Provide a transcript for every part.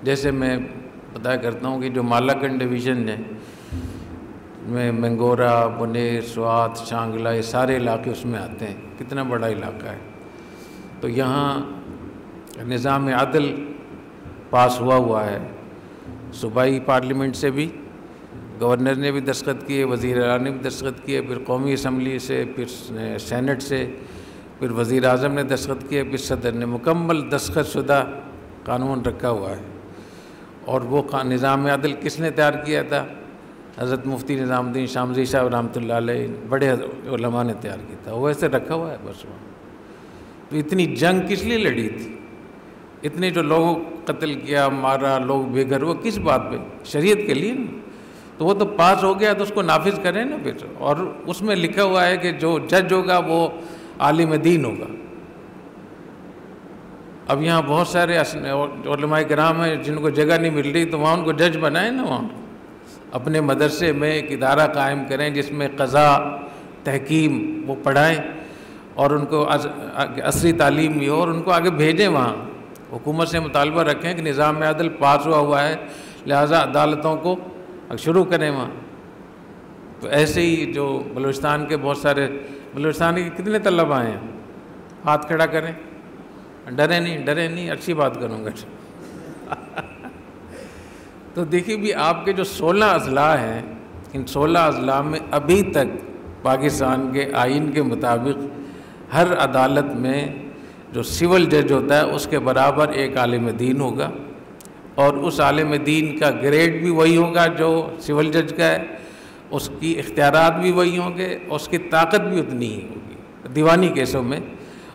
جیسے میں بتایا کرتا ہوں کہ جو مالاکنڈ ڈویژن ہے میں منگورا، بنیر، سوات، شانگلہ، یہ سارے علاقے اس میں آتے ہیں، کتنا بڑا علاقہ ہے۔ تو یہاں نظام عدل پاس ہوا ہے، صوبائی پارلیمنٹ سے بھی گورنر نے بھی دستخط کیے، وزیر اعلیٰ نے بھی دستخط کیے، پھر قومی اسمبلی سے، پھر سینٹ سے، پھر وزیر اعظم نے دستخط کیے، پھر صدر نے مکمل دستخط شدہ قانون رکھا ہوا ہے۔ اور وہ نظام عدل کس نے تیار کیا تھا؟ حضرت مفتی نظام الدین شامزی صاحب رحمۃ اللہ علیہ، بڑے علماء نے تیار کیا تھا، وہ ایسے رکھا ہوا ہے بس وہاں۔ تو اتنی جنگ کس لیے لڑی تھی؟ اتنے جو لوگوں قتل کیا، مارا، لوگ بے گھر، وہ کس بات پہ؟ شریعت کے لیے نا۔ تو وہ تو پاس ہو گیا تو اس کو نافذ کریں نا پھر۔ اور اس میں لکھا ہوا ہے کہ جو جج ہوگا وہ عالم دین ہوگا۔ اب یہاں بہت سارے علماء کرام ہیں جن کو جگہ نہیں مل رہی، تو وہاں ان کو جج بنائیں نا، وہاں اپنے مدرسے میں ایک ادارہ قائم کریں جس میں قضاء، تحکیم وہ پڑھائیں، اور ان کو عصری تعلیم بھی ہو، اور ان کو آگے بھیجیں وہاں۔ حکومت سے مطالبہ رکھیں کہ نظام عدل پاس ہوا ہے، لہٰذا عدالتوں کو شروع کریں وہاں۔ تو ایسے ہی جو بلوچستان کے بہت سارے، بلوچستان کے کتنے طلبہ آئے ہیں؟ ہاتھ کھڑا کریں۔ ڈرے نہیں، اچھی بات کروں گا۔ تو دیکھیے بھی آپ کے جو 16 اضلاع ہیں، ان 16 اضلاع میں ابھی تک پاکستان کے آئین کے مطابق ہر عدالت میں جو سول جج ہوتا ہے اس کے برابر ایک عالم دین ہوگا، اور اس عالم دین کا گریڈ بھی وہی ہوگا جو سول جج کا ہے، اس کی اختیارات بھی وہی ہوں گے، اس کی طاقت بھی اتنی ہی ہوگی دیوانی کیسوں میں،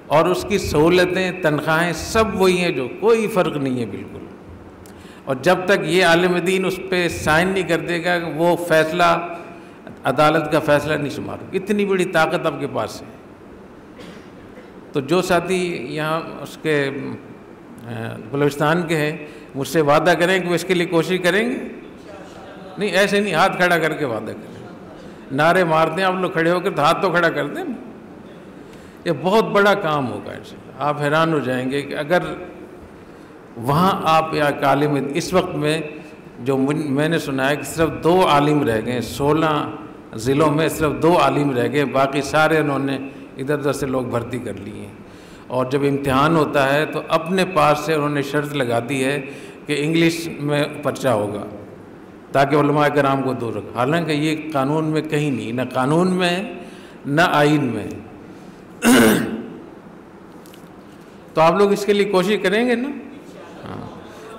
اور اس کی سہولتیں، تنخواہیں سب وہی ہیں، جو کوئی فرق نہیں ہے بالکل۔ اور جب تک یہ عالم دین اس پہ سائن نہیں کر دے گا، وہ فیصلہ عدالت کا فیصلہ نہیں شمار ہوگا۔ اتنی بڑی طاقت آپ کے پاس ہے۔ تو جو ساتھی یہاں اس کے بلوچستان کے ہیں، مجھ سے وعدہ کریں کہ وہ اس کے لیے کوشش کریں گے؟ نہیں، ایسے نہیں، ہاتھ کھڑا کر کے وعدہ کریں۔ نعرے مارتے ہیں آپ لوگ کھڑے ہو کر، تو ہاتھ تو کھڑا کر دیں۔ یہ بہت بڑا کام ہوگا انشاءاللہ۔ آپ حیران ہو جائیں گے کہ اگر وہاں آپ یا عالم، اس وقت میں جو میں نے سنا ہے کہ صرف 2 عالم رہ گئے، 16 ضلعوں میں صرف 2 عالم رہ گئے، باقی سارے انہوں نے ادھر ادھر سے لوگ بھرتی کر لیے ہیں۔ اور جب امتحان ہوتا ہے تو اپنے پاس سے انہوں نے شرط لگا دی ہے کہ انگلش میں پرچہ ہوگا تاکہ علماء کرام کو دور رکھا۔ حالانکہ یہ قانون میں کہیں نہیں، نہ قانون میں نہ آئین میں۔ تو آپ لوگ اس کے لیے کوشش کریں گے نا؟ ہاں۔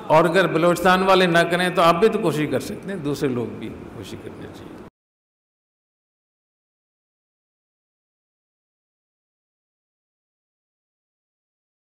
اور اگر بلوچستان والے نہ کریں تو آپ بھی تو کوشش کر سکتے ہیں، دوسرے لوگ بھی کوشش کرنی چاہیے۔